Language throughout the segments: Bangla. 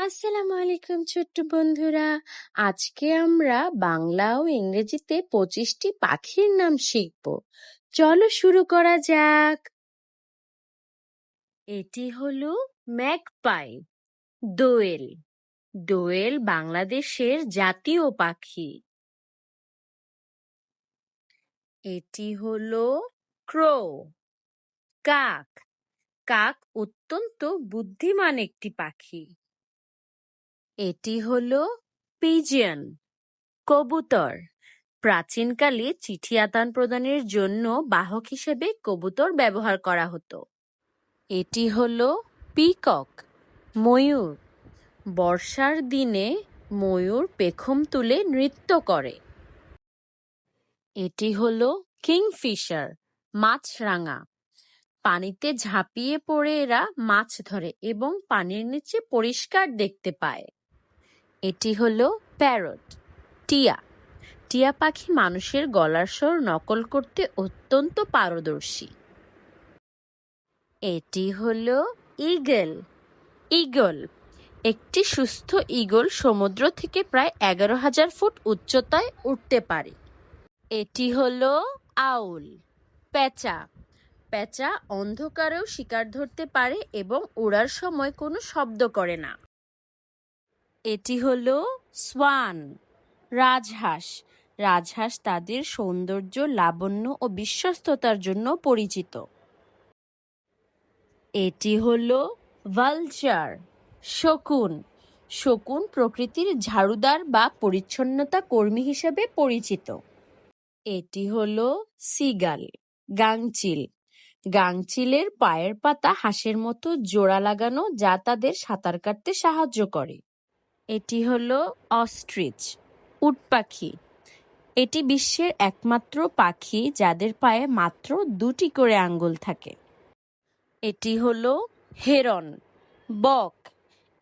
আসসালামু আলাইকুম ছোট্ট বন্ধুরা। আজকে আমরা বাংলা ও ইংরেজিতে 25টি পাখির নাম শিখব। চলো শুরু করা যাক। এটি হলো ম্যাগপাই, দোয়েল। দোয়েল বাংলাদেশের জাতীয় পাখি। এটি হলো ক্রো, কাক। কাক অত্যন্ত বুদ্ধিমান একটি পাখি। এটি হলো পিজিয়ন, কবুতর। প্রাচীনকালে চিঠি আদান প্রদানের জন্য বাহক হিসেবে কবুতর ব্যবহার করা হতো। এটি হলো পিকক, ময়ূর। বর্ষার দিনে ময়ূর পেখম তুলে নৃত্য করে। এটি হলো কিংফিশার, মাছরাঙা। পানিতে ঝাঁপিয়ে পড়ে এরা মাছ ধরে এবং পানির নিচে পরিষ্কার দেখতে পায়। এটি হলো প্যারট, টিয়া। টিয়া পাখি মানুষের গলার স্বর নকল করতে অত্যন্ত পারদর্শী। এটি হলো ঈগল, ঈগল। একটি সুস্থ ঈগল সমুদ্র থেকে প্রায় 11,000 ফুট উচ্চতায় উঠতে পারে। এটি হলো আউল, পেঁচা। পেঁচা অন্ধকারেও শিকার ধরতে পারে এবং ওড়ার সময় কোনো শব্দ করে না। এটি হলো সোয়ান, রাজহাঁস। রাজহাঁস তাদের সৌন্দর্য, লাবণ্য ও বিশ্বস্ততার জন্য পরিচিত। এটি হলো ভালচার, শকুন। শকুন প্রকৃতির ঝাড়ুদার বা পরিচ্ছন্নতা কর্মী হিসেবে পরিচিত। এটি হলো সিগাল, গাংচিল। গাংচিলের পায়ের পাতা হাঁসের মতো জোড়া লাগানো, যা তাদের সাঁতার কাটতে সাহায্য করে। এটি হলো অস্ট্রিচ, উট পাখি। এটি বিশ্বের একমাত্র পাখি যাদের পায়ে মাত্র 2টি করে আঙ্গুল থাকে। এটি হলো হেরন, বক।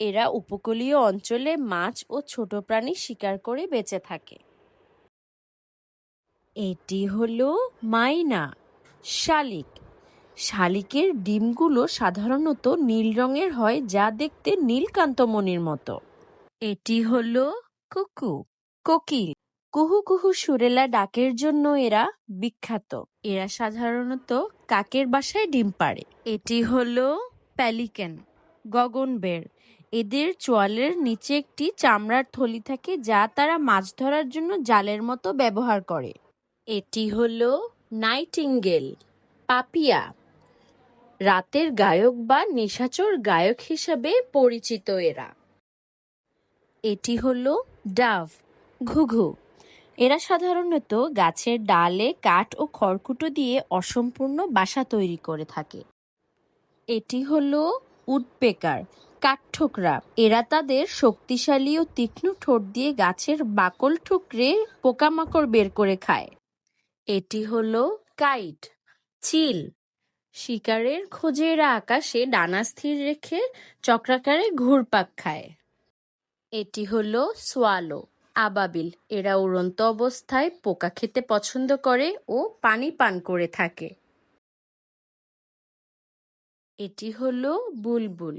এরা উপকূলীয় অঞ্চলে মাছ ও ছোট প্রাণী শিকার করে বেঁচে থাকে। এটি হলো মাইনা, শালিক। শালিকের ডিমগুলো সাধারণত নীল রঙের হয়, যা দেখতে নীলকান্তমণির মতো। এটি হলো কুকু, কোকিল। কুহু কুহু সুরেলা ডাকের জন্য এরা বিখ্যাত। এরা সাধারণত কাকের বাসায় ডিম পাড়ে। এটি হলো প্যালিকেন, গগনবেড়। এদের চোয়ালের নিচে একটি চামড়ার থলি থাকে, যা তারা মাছ ধরার জন্য জালের মতো ব্যবহার করে। এটি হলো নাইটিঙ্গেল, পাপিয়া। রাতের গায়ক বা নিশাচর গায়ক হিসাবে পরিচিত এরা। এটি হলো ডাভ, ঘুঘু। এরা সাধারণত গাছের ডালে কাঠ ও খড়কুটো দিয়ে অসম্পূর্ণ বাসা তৈরি করে থাকে। এটি হলো উডপেকার, কাঠঠোকরা। এরা তাদের শক্তিশালী ও তীক্ষ্ণ ঠোঁট দিয়ে গাছের বাকল ঠুকরে পোকামাকড় বের করে খায়। এটি হলো কাইট, চিল। শিকারের খোঁজে এরা আকাশে ডানা স্থির রেখে চক্রাকারে ঘুরপাক খায়। এটি হলো সোয়ালো, আবাবিল। এরা উড়ন্ত অবস্থায় পোকা খেতে পছন্দ করে ও পানি পান করে থাকে। এটি হলো বুলবুল,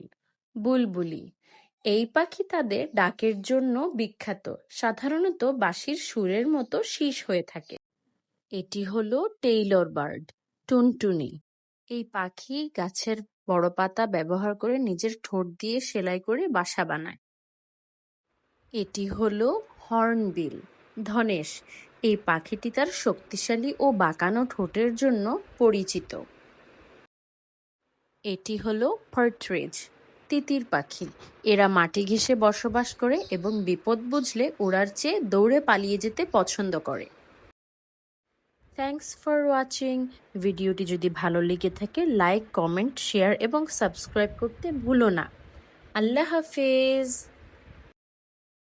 বুলবুলি। এই পাখি তাদের ডাকের জন্য বিখ্যাত। সাধারণত বাঁশির সুরের মতো শীষ হয়ে থাকে। এটি হলো টেইলর বার্ড, টুনটুনি। এই পাখি গাছের বড় পাতা ব্যবহার করে নিজের ঠোঁট দিয়ে সেলাই করে বাসা বানায়। এটি হলো হর্নবিল, ধনেশ। এই পাখিটি তার শক্তিশালী ও বাঁকানো ঠোঁটের জন্য পরিচিত। এটি হলো পার্ট্রিজ, তিতির পাখি। এরা মাটি ঘেঁষে বসবাস করে এবং বিপদ বুঝলে ওড়ার চেয়ে দৌড়ে পালিয়ে যেতে পছন্দ করে। Thanks for watching. ভিডিওটি যদি ভালো লেগে থাকে লাইক, কমেন্ট, শেয়ার এবং সাবস্ক্রাইব করতে ভুলো না। আল্লাহ হাফেজ।